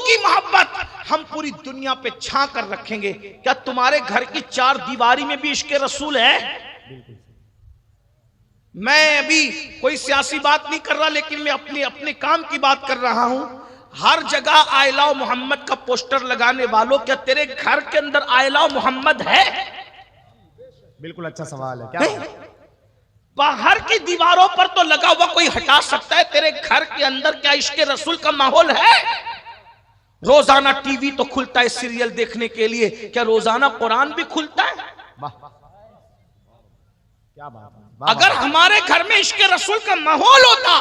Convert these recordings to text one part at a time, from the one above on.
की मोहब्बत हम पूरी दुनिया पे छा कर रखेंगे। क्या तुम्हारे घर की चार दीवारी में भी इश्क रसूल है? मैं अभी कोई सियासी बात नहीं कर रहा, लेकिन मैं अपने काम की बात कर रहा हूं। हर जगह आई लव मोहम्मद का पोस्टर लगाने वालों, क्या तेरे घर के अंदर आई लव मोहम्मद है? बिल्कुल अच्छा सवाल है। क्या बाहर की दीवारों पर तो लगा हुआ कोई हटा सकता है, तेरे घर के अंदर क्या इश्क रसूल का माहौल है? रोजाना टीवी तो खुलता है सीरियल देखने के लिए, क्या रोजाना कुरान भी खुलता है? क्या बात है। अगर हमारे घर में इश्क रसूल का माहौल होता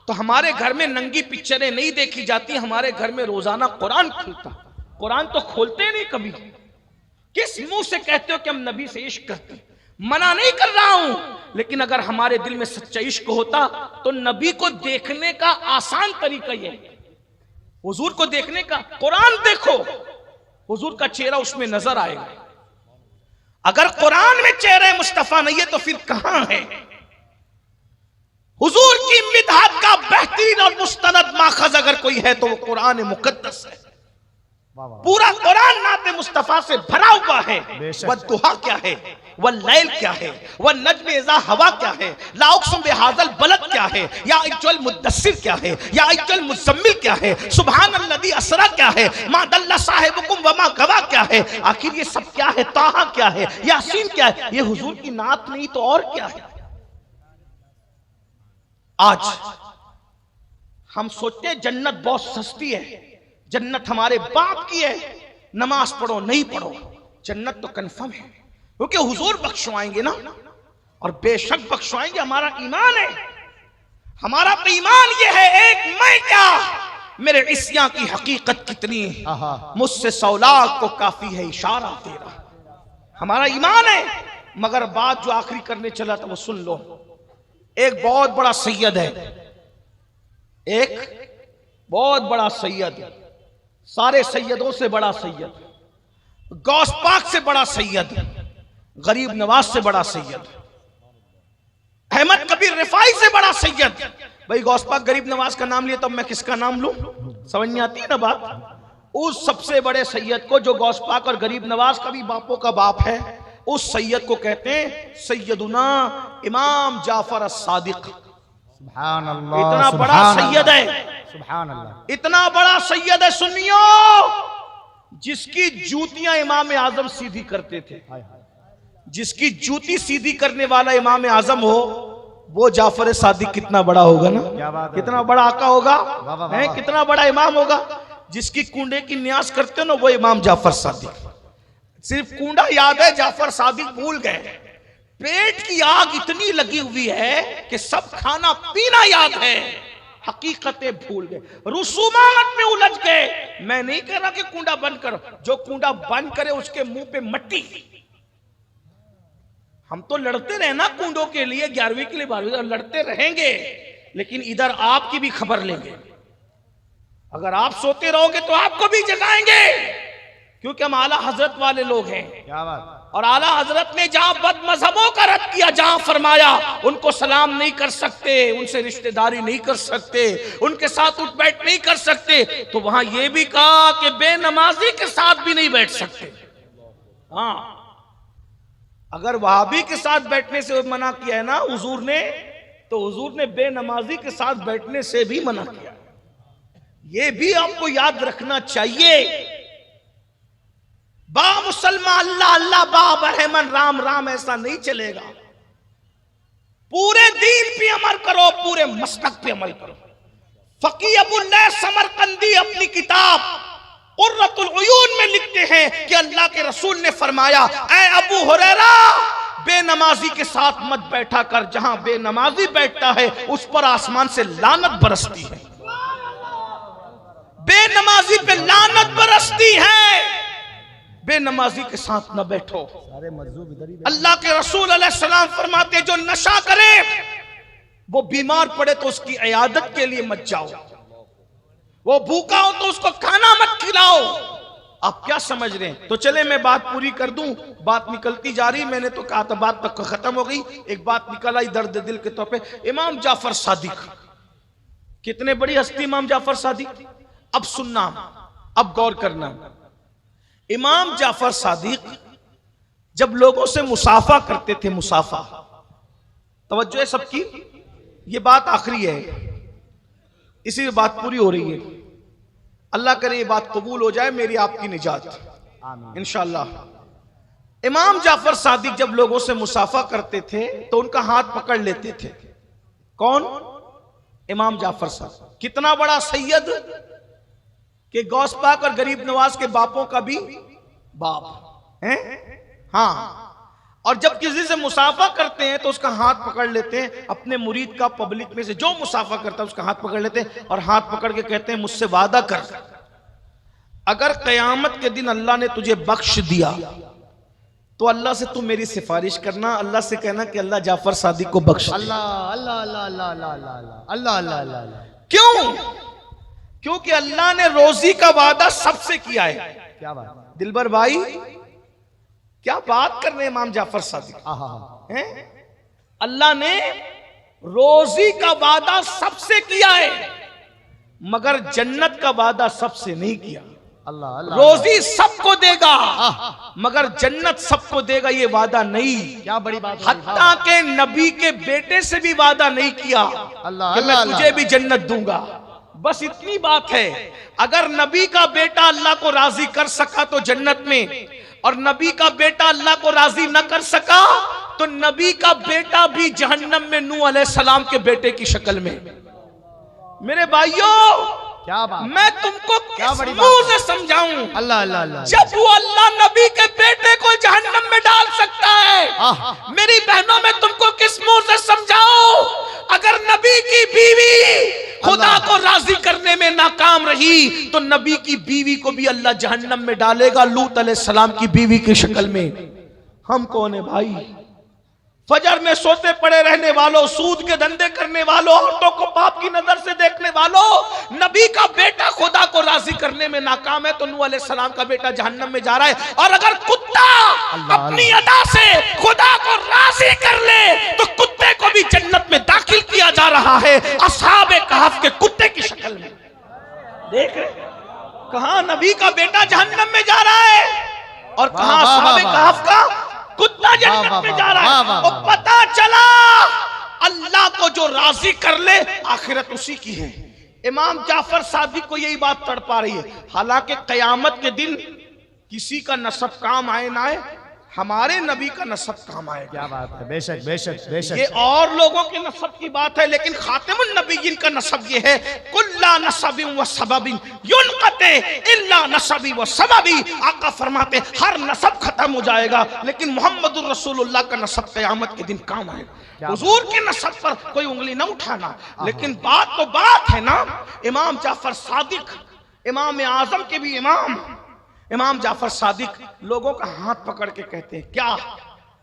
तो हमारे घर में नंगी पिक्चरें नहीं देखी जाती, हमारे घर में रोजाना कुरान खुलता। कुरान तो खोलते नहीं कभी। किस मुंह से कहते हो कि हम नबी से इश्क करते? मना नहीं कर रहा हूं, लेकिन अगर हमारे दिल में सच्चा इश्क होता तो नबी को देखने का आसान तरीका यह है, हुजूर को देखने का। कुरान देखो, हुजूर का चेहरा उसमें नजर आएगा। अगर कुरान में चेहरे मुस्तफा नहीं है तो फिर कहां है? हुजूर की मिदहत का बेहतरीन और मुस्तनद माखज अगर कोई है तो वो कुरान मुकद्दस है। पूरा कुरान नाते मुस्तफा से भरा हुआ है। वह दुहा क्या है, वह लैल क्या है, वह नज्म इज़ा हवा क्या है, ला उक़्सिम बिहाज़ल बलद क्या है, या अय्युहल मुद्दस्सिर क्या है, या अय्युहल मुज़म्मिल क्या है, सुब्हानल्लज़ी अस्रा क्या है, मा दल्ला साहिबुकुम व मा गवा क्या है। आखिर ये सब क्या है? ताहा क्या है, यासीन क्या है? ये हुजूर की नात नहीं तो और क्या है? आज हम सोचते हैं जन्नत बहुत सस्ती है, जन्नत हमारे बाप की है, नमाज पढ़ो नहीं पढ़ो, जन्नत तो कंफर्म है क्योंकि हुजूर बख्शवाएंगे ना, और बेशक बख्शवाएंगे। हमारा ईमान है, हमारा तो ईमान ये है, एक मैं क्या मेरे इस्या की हकीकत कितनी है, मुझसे 100 लाख को काफी है इशारा तेरा। हमारा ईमान है। मगर बात जो आखिरी करने चला था वो सुन लो। एक बहुत बड़ा सैयद है, एक बहुत बड़ा सैयद, सारे सैयदों से बड़ा सैयद, गौस पाक से बड़ा सैयद, गरीब नवाज से बड़ा सैयद, अहमद कबीर रिफाई से बड़ा सैयद। भाई गौस पाक गरीब नवाज का नाम लिया तो मैं किसका नाम लूं? समझ में आती है ना बात? उस सबसे बड़े सैयद को, जो गौस पाक और गरीब नवाज का भी बापों का बाप है, उस सैयद को कहते हैं सैयदुना इमाम जाफर as-सादिक। सुभान अल्लाह। इतना बड़ा सैयद है, सुभान अल्लाह, इतना बड़ा सैयद है सुन्नियों, जिसकी जूतियां इमाम आजम सीधी करते थे। जिसकी जूती सीधी करने वाला इमाम आजम हो, वो जाफर सादिक कितना बड़ा होगा ना? कितना बड़ा आका होगा, है कितना बड़ा इमाम होगा। जिसकी कुंडे की न्यास करते हो ना, वो इमाम जाफर सादिक। सिर्फ कुंडा याद है, जाफर सादिक भूल गए। पेट की आग इतनी लगी हुई है कि सब खाना पीना याद है, हकीकतें भूल गए, रुसूमात में उलझ गए। मैं नहीं कह रहा कि कुंडा बंद करो, जो कुंडा बंद करे उसके मुंह पे मट्टी। हम तो लड़ते रहे ना कुंडों के लिए, 11वीं के लिए 12वीं लड़ते रहेंगे, लेकिन इधर आपकी भी खबर लेंगे। अगर आप सोते रहोगे तो आपको भी जगाएंगे, क्योंकि हम आला हजरत वाले लोग हैं। क्या बात। और आला हजरत ने जहां बद मजहबों का रद्द किया, जहां फरमाया उनको सलाम नहीं कर सकते, उनसे रिश्तेदारी नहीं कर सकते, उनके साथ उठ बैठ नहीं कर सकते, तो वहां यह भी कहा कि बेनमाजी के साथ भी नहीं बैठ सकते। हाँ, अगर वहाबी के साथ बैठने से मना किया है ना हुजूर ने, तो हुजूर ने बेनमाजी के साथ बैठने से भी मना किया। यह भी आपको याद रखना चाहिए। बा मुसलमान अल्लाह अल्लाह, बा बरहमन राम राम, ऐसा नहीं चलेगा। पूरे दीन पे अमल करो, पूरे मसलक पे अमल करो। फकीह अबुल्लैथ समरकंदी अपनी किताब कुर्रतुल उयून में लिखते हैं कि अल्लाह के रसूल ने फरमाया, ऐ अबू हुरैरा, बेनमाजी के साथ मत बैठा कर, जहां बेनमाजी बैठता है उस पर आसमान से लानत बरसती है। बेनमाजी पे लानत बरसती है, बेनमाजी के साथ न बैठो। सारे मजदूर इधर ही। अल्लाह के रसूल अलैहिस्सलाम फरमाते, जो नशा करे वो बीमार पड़े तो उसकी इयादत के लिए मत जाओ, वो भूखा हो तो उसको खाना मत खिलाओ। आप क्या समझ रहे हैं? तो चले मैं बात पूरी कर दूं, बात निकलती जा रही, मैंने तो कहा था बात तक खत्म हो गई, एक बात निकल आई दर्द दिल के तौर पे। इमाम जाफर सादिक, कितने बड़ी हस्ती इमाम जाफर सादिक। अब सुनना, अब गौर करना। इमाम जाफर सादिक जब लोगों से मुसाफा करते थे, मुसाफा, तवज्जो है सबकी, ये बात आखिरी है, इसी में बात पूरी हो रही है। अल्लाह करे ये बात कबूल हो जाए, मेरी आपकी निजात इंशाअल्लाह। इमाम जाफर सादिक जब लोगों से मुसाफा करते थे तो उनका हाथ पकड़ लेते थे। कौन? इमाम जाफर सादिक। कितना बड़ा सैयद कि गौस पाक और गरीब नवाज के बापों का भी बाप है। हाँ, और जब किसी से मुसाफा करते हैं तो उसका हाथ पकड़ लेते हैं, अपने मुरीद का, पब्लिक में से जो मुसाफा करता है उसका हाथ पकड़ लेते हैं और हाथ पकड़ के कहते हैं मुझसे वादा कर, अगर कयामत के दिन अल्लाह ने तुझे बख्श दिया तो अल्लाह से तू मेरी सिफारिश करना, अल्लाह से कहना कि अल्लाह जाफर सादिक को बख्श। अल्लाह अल्लाह अल्लाह अल्लाह अल्लाह अल्लाह अल्लाह अल्लाह। क्यों? क्योंकि अल्लाह ने रोजी का वादा सबसे किया है। क्या बात, दिलबर भाई, क्या बात कर रहे हैं इमाम जाफर सादिक हैं? अल्लाह ने रोजी का वादा सबसे किया है, मगर जन्नत का वादा सबसे नहीं किया। अल्लाह अल्लाह। रोजी सबको देगा मगर जन्नत सबको देगा, ये वादा नहीं। क्या बड़ी बात, हत्ता के नबी के बेटे से भी वादा नहीं किया अल्लाह कि मैं तुझे भी जन्नत दूंगा। बस इतनी बात है। अगर नबी का बेटा अल्लाह को राजी कर सका तो जन्नत में, और नबी का बेटा अल्लाह को राजी न कर सका तो नबी का बेटा भी जहन्नम में नूह अलैहिस्सलाम के बेटे की शक्ल में। मेरे भाइयों, क्या बात, मैं तुमको क्या किस बड़ी मुंह बात से समझाऊं? अल्लाह अल्लाह अल्लाह। जब वो अल्लाह नबी के बेटे को जहन्नम में डाल सकता है, मेरी बहनों में तुमको किस मुंह से समझाऊं? अगर नबी की बीवी खुदा को राजी करने में नाकाम रही तो नबी की बीवी को भी अल्लाह जहन्नम में डालेगा, लूत अलैहिस्सलाम की बीवी की शक्ल में। हम कौन है भाई? फजर में सोते पड़े रहने वालों, सूद के धंधे करने वालों, औरतों को पाप की नजर से देखने वालों, नबी का बेटा खुदा को राजी करने में नाकाम है तो नूह अलैहिस्सलाम का बेटा जहन्नम में जा रहा है। और अगर कुत्ता अपनी अदा से खुदा को राजी कर ले तो कुत्ते को भी जन्नत में दाखिल किया जा रहा है, असहाबे कहफ के कुत्ते की शक्ल में। देख रहे कहां नबी का बेटा जहन्नम में जा रहा है और कहां असहाबे कहफ का कुत्ता जन्नत में जा रहा है। और पता चला अल्लाह को जो राजी कर ले आखिरत उसी की है। इमाम जाफर सादिक को यही बात तड़पा रही है। हालांकि कयामत के दिन किसी का नसब काम आए ना आए, हमारे नबी का नसब काम आएगा। क्या बात है, बेशक बेशक बेशक। ये और लोगों के नसब की बात है, लेकिन खातिमुन नबीयीन का नसब ये है, कुल्ला नसबिन व सबबिन युनक़ते इल्ला नसबी व सबबी। आका फरमाते हर नसब खत्म हो जाएगा लेकिन मोहम्मदुर रसूलुल्लाह का नसब क़यामत के दिन काम आएगा। हुजूर के नसब पर कोई उंगली ना उठाना, लेकिन बात तो बात है ना। इमाम जाफर सादिक, इमाम आजम के भी इमाम जाफर सादिक लोगों का हाथ पकड़ के कहते हैं क्या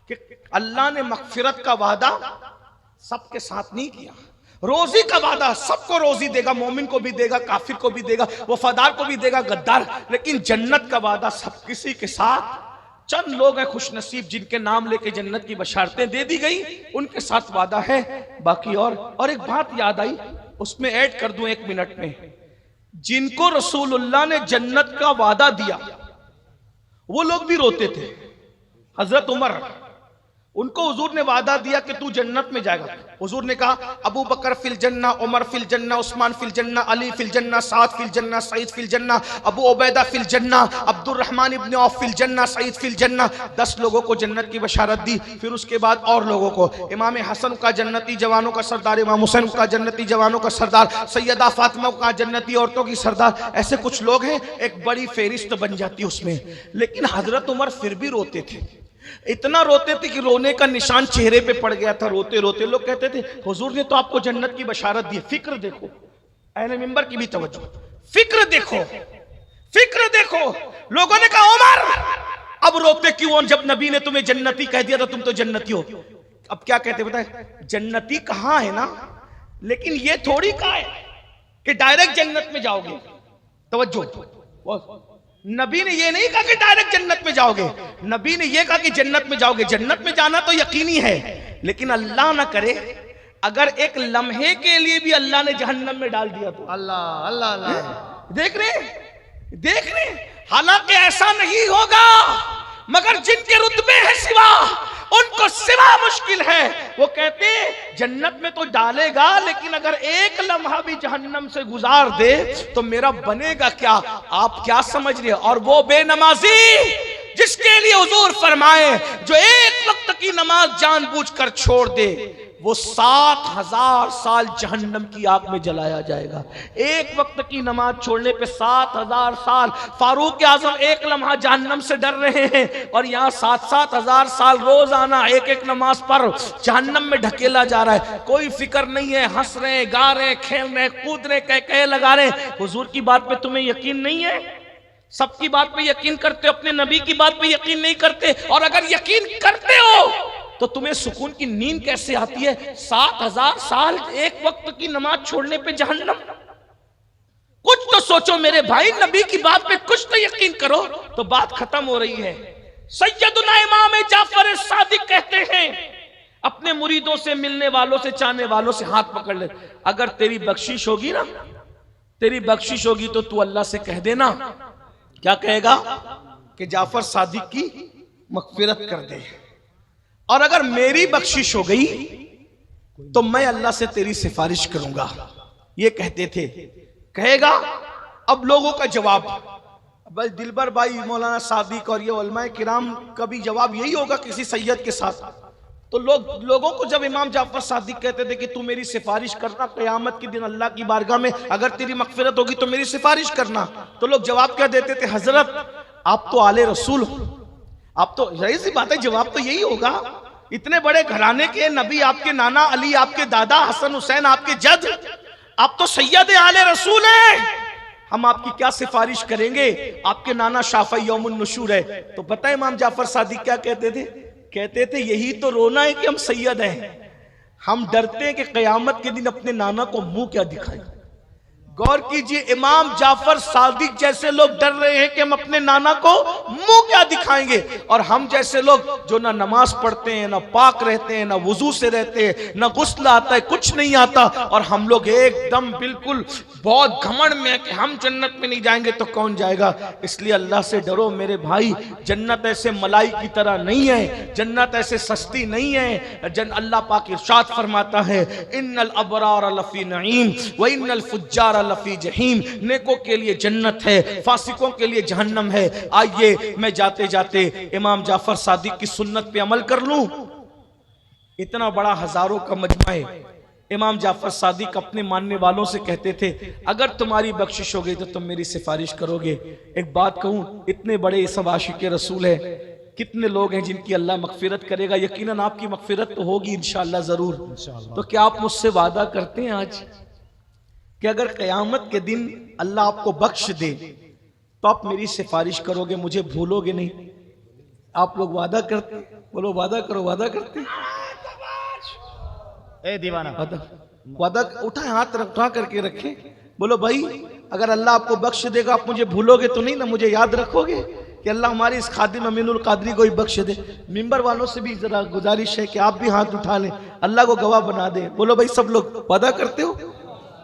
कि अल्लाह ने मगफिरत का वादा सबके साथ नहीं किया, रोजी का वादा सबको रोजी देगा, मोमिन को भी देगा, काफिर को भी देगा, वफादार को भी देगा, गद्दार, लेकिन जन्नत का वादा सब किसी के साथ चंद लोग हैं खुशनसीब जिनके नाम लेके जन्नत की बशारतें दे दी गई, उनके साथ वादा है। बाकी और एक बात याद आई, उसमें ऐड कर दूं 1 मिनट में। जिनको रसूलुल्लाह ने जन्नत का वादा दिया वो लोग भी रोते थे। हजरत उमर, उनको हुजूर ने वादा दिया कि तू जन्नत में जाएगा। हुजूर ने कहा अबू बकर फिल जन्ना, उमर फिल जन्ना, उस्मान फिल जन्ना, अली फिल जन्ना, साद फिल जन्ना, सईद फिल जन्ना, अबू उबैदा फिल जन्ना, अब्दुर्रहमान इब्न औफ फिल जन्ना, सईद फिल जन्ना। 10 लोगों को जन्नत की बशारत दी। फिर उसके बाद और लोगों को, इमाम हसन का जन्नती जवानों का सरदार, इमाम हुसैन का जन्नती जवानों का सरदार, सैयदा फातिमा का जन्नती औरतों की सरदार, ऐसे कुछ लोग हैं, एक बड़ी फेरिस्त बन जाती उसमें। लेकिन हजरत उमर फिर भी रोते थे, इतना रोते थे कि रोने का निशान चेहरे पे पड़ गया था। रोते रोते लोग कहते थे हुजूर ने तो आपको जन्नत की बशारत दी। फिक्र देखो, अहले मिंबर की भी तवज्जो, फिक्र देखो, फिक्र देखो। लोगों ने कहा उमर अब रोते क्यों, जब नबी ने तुम्हें जन्नती कह दिया तो तुम तो जन्नती हो। अब क्या कहते बताए, जन्नती कहां है ना, लेकिन ये थोड़ी कहा है कि डायरेक्ट जन्नत में जाओगे। तवज्जो, नबी ने ये नहीं कहा कि डायरेक्ट जन्नत में जाओगे, नबी ने ये कहा कि जन्नत में जाओगे। जन्नत में जाना तो यकीनी है, लेकिन अल्लाह ना करे अगर एक लम्हे के लिए भी अल्लाह ने जहन्नम में डाल दिया तो। अल्लाह अल्लाह अल्लाह। देख रहे, हालांकि ऐसा नहीं होगा, मगर जिनके रुतबे हैं सिवा, उनको सिवा मुश्किल है। वो कहते जन्नत में तो डालेगा, लेकिन अगर एक लम्हा भी जहन्नम से गुजार दे तो मेरा बनेगा क्या? आप क्या समझ रहे? और वो बेनमाजी जिसके लिए हुजूर फरमाए जो एक वक्त की नमाज जानबूझकर छोड़ दे, वो 7000 साल जहन्नम की आग में जलाया जाएगा। एक वक्त की नमाज छोड़ने पे 7000 साल। फारूक आजम एक लम्हा जहन्नम से डर रहे हैं, और यहाँ 7-7 साल रोजाना एक एक नमाज पर जहन्नम में ढकेला जा रहा है। कोई फिक्र नहीं है, हंस रहे, गा रहे, खेल रहे, कूद रहे, कह लगा रहे। हुजूर की बात पे तुम्हें यकीन नहीं है? सबकी बात पे यकीन करते हो, अपने नबी की बात पे यकीन नहीं करते। और अगर यकीन करते हो तो तुम्हें सुकून की नींद कैसे आती है? 7000 साल एक वक्त की नमाज छोड़ने पे जहन्नम। कुछ तो सोचो मेरे भाई, नबी की बात पे कुछ तो यकीन करो। तो बात खत्म हो रही है। सैयदुना इमाम जाफर सादिक कहते हैं, अपने मुरीदों से, मिलने वालों से, चाहने वालों से हाथ पकड़ ले, अगर तेरी बख्शिश होगी ना, तेरी बख्शिश होगी तो तू अल्लाह से कह देना। क्या कहेगा? कि जाफर सादिक की मगफिरत कर दे, और अगर मेरी बख्शिश हो गई तो मैं अल्लाह से तेरी सिफारिश करूंगा। ये कहते थे। कहेगा अब लोगों का जवाब, बस दिलबर भाई, मौलाना सादिक और ये उलमाए किराम का भी जवाब यही होगा किसी सैयद के साथ। तो लोगों को जब इमाम जाफर सादिक कहते थे कि तू मेरी सिफारिश करना क़यामत के दिन अल्लाह की बारगाह में, अगर तेरी मगफिरत होगी तो मेरी सिफारिश करना, तो लोग जवाब क्या देते थे? हजरत आप तो आले रसूल हो। आप तो, यही सी बात है, जवाब तो यही होगा। इतने बड़े घराने के नबी, आपके नाना अली, आपके दादा हसन हुसैन, आपके जद, आप तो सैयद आले रसूल हैं। हम आपकी क्या सिफारिश करेंगे? आपके नाना शाफई यौमुन नुशूर है। तो पता है इमाम जाफर सादिक क्या कहते थे? कहते थे यही तो रोना है कि हम सैयद हैं। हम डरते हैं कि क़यामत के दिन अपने नाना को मुंह क्या दिखाएं। गौर कीजिए, इमाम जाफर सादिक जैसे लोग डर रहे हैं कि हम अपने नाना को मुंह क्या दिखाएंगे, और हम जैसे लोग जो ना नमाज पढ़ते हैं, ना पाक रहते हैं, ना वुजू से रहते हैं, ना गुस्ल आता है, कुछ नहीं आता, और हम लोग एकदम बिल्कुल बहुत घमंड में है कि हम जन्नत में नहीं जाएंगे तो कौन जाएगा। इसलिए अल्लाह से डरो मेरे भाई। जन्नत ऐसे मलाई की तरह नहीं है, जन्नत ऐसे सस्ती नहीं है। अल्लाह पाक इरशाद फरमाता है, इन्नल अबरार लफी नईम व इन्नल फुज्जार लफी जहीम। नेकों के लिए जन्नत है, फासिकों के लिए जहन्नम है। आइए मैं जाते जाते इमाम जाफर सादिक की सुन्नत पे अमल कर लूं। इतना बड़ा हजारों का मजमा है। इमाम जाफर सादिक अपने मानने वालों से कहते थे, अगर तुम्हारी बख्शिश हो गई तो तुम मेरी सिफारिश करोगे। एक बात कहूं, इतने बड़े सब आशिक रसूल है, कितने लोग हैं जिनकी अल्लाह मगफिरत करेगा। यकीनन आपकी मगफिरत तो होगी इंशाअल्लाह जरूर। तो क्या आप मुझसे वादा करते हैं आज कि अगर क़यामत के दिन अल्लाह आपको बख्श दे तो आप मेरी सिफारिश करोगे, मुझे भूलोगे नहीं? आप लोग वादा करते? बोलो वादा करो। वादा करते? ए दीवाना, वादा उठाए, हाथ उठा करके रखे। बोलो भाई, अगर अल्लाह आपको बख्श देगा, आप मुझे भूलोगे तो नहीं ना? मुझे याद रखोगे कि अल्लाह हमारे इस खादिम अमीनुल कादरी को ही बख्श दे। मिंबर वालों से भी जरा गुजारिश है कि आप भी हाथ उठा लें, अल्लाह को गवाह बना दे। बोलो भाई, सब लोग वादा करते हो?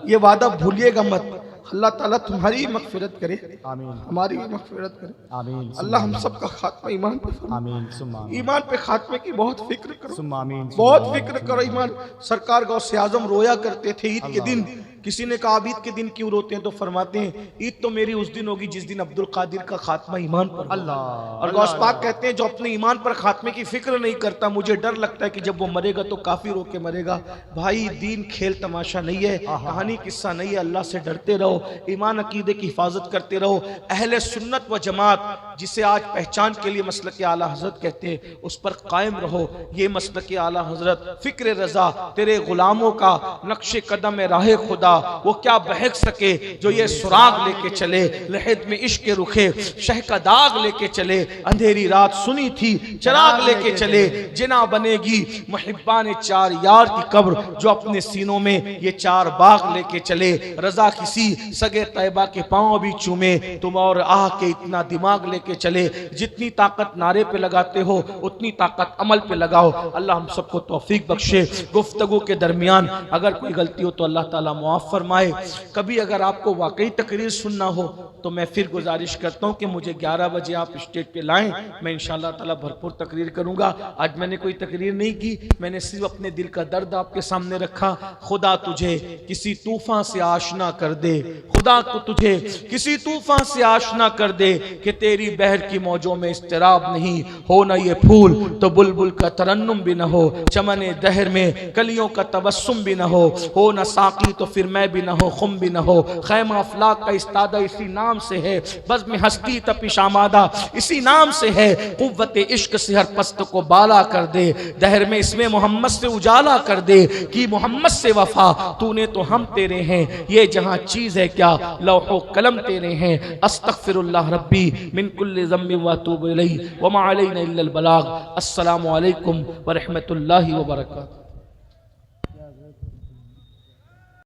ये वादा भूलिएगा मत। अल्लाह ताला तुम्हारी मगफिरत करे, आमीन। हमारी भी मगफिरत करे, आमीन। अल्लाह हम सब का खात्मा ईमान पे, आमीन। ईमान पे खात्मे की बहुत फिक्र करो, आमीन। बहुत फिक्र करो ईमान। सरकार गौसे आजम रोया करते थे ईद के दिन। किसी ने कहा ईद के दिन क्यों रोते हैं? तो फरमाते हैं ईद तो मेरी उस दिन होगी जिस दिन अब्दुल कादिर का खात्मा ईमान पर। अल्लाह। और गौस पाक कहते हैं जो अपने ईमान पर खात्मे की फिक्र नहीं करता, मुझे डर लगता है कि जब वो मरेगा तो काफिर होके मरेगा। भाई, दीन खेल तमाशा नहीं है, कहानी किस्सा नहीं है। अल्लाह से डरते रहो, ईमान अकीदे की हिफाजत करते रहो। अहले सुन्नत व जमात जिसे आज पहचान के लिए मसलक आला हजरत कहते हैं, उस पर कायम रहो। ये मसलक आला हजरत फिक्र रजा तेरे गुलामों का नक्शे कदम राह खुदा, वो क्या बहक सके जो ये सुराग लेके चले। लहद में इश्क रुखे शह का दाग लेके चले, अंधेरी रात सुनी थी चिराग लेके चले। जिना बनेगी मुहिब्बान चार यार की कब्र, जो अपने सीनों में ये चार बाग लेके चले। रजा किसी सगे तैयबा के पांव भी चूमे, तुम और आह के इतना दिमाग लेके चले। जितनी ताकत नारे पे लगाते हो उतनी ताकत अमल पे लगाओ। अल्लाह हम सबको तौफीक बख्शे। गुफ्तगू के दरमियान अगर कोई गलती हो तो अल्लाह ताला मुआफ माफ़ फरमाए। कभी अगर आपको वाकई तकरीर सुनना हो तो मैं फिर गुजारिश करता हूँ कि मुझे 11 बजे आप स्टेज पे लाएं, मैं इंशाअल्लाह ताला भरपूर तकरीर करूँगा। आज मैंने कोई तकरीर नहीं की, मैंने सिर्फ अपने दिल का दर्द आपके सामने रखा। खुदा तुझे किसी तूफान से आशना कर दे, खुदा को तुझे किसी तूफान से आशना कर दे कि तेरी बहर की मौजों में इस्तिराब नहीं हो, ना ये फूल तो बुलबुल का तरन्नुम भी न हो, चमने दहर में कलियों का तबस्सुम भी न हो न साकी तो फिर मैं भी न हो, खुम भी न हो। खैमा अफलाक का इस्तादा इसी नाम से है, बज़ में हस्ती तपिश आमादा इसी नाम से है। कुव्वत इश्क से हर पस्त को बाला कर दे, दहर में इसमें मोहम्मद से उजाला कर दे कि मोहम्मद से वफा तूने तो हम तेरे हैं, ये जहां चीज है क्या लौहो कलम तेरे हैं। अस्तगफिरुल्लाह रब्बी मिन कुल्लि ज़म्बि व अतूबु इलैहि व मा अलैना इल्लल बलाग। अस्सलामु अलैकुम व रहमतुल्लाहि व बरकातुहू।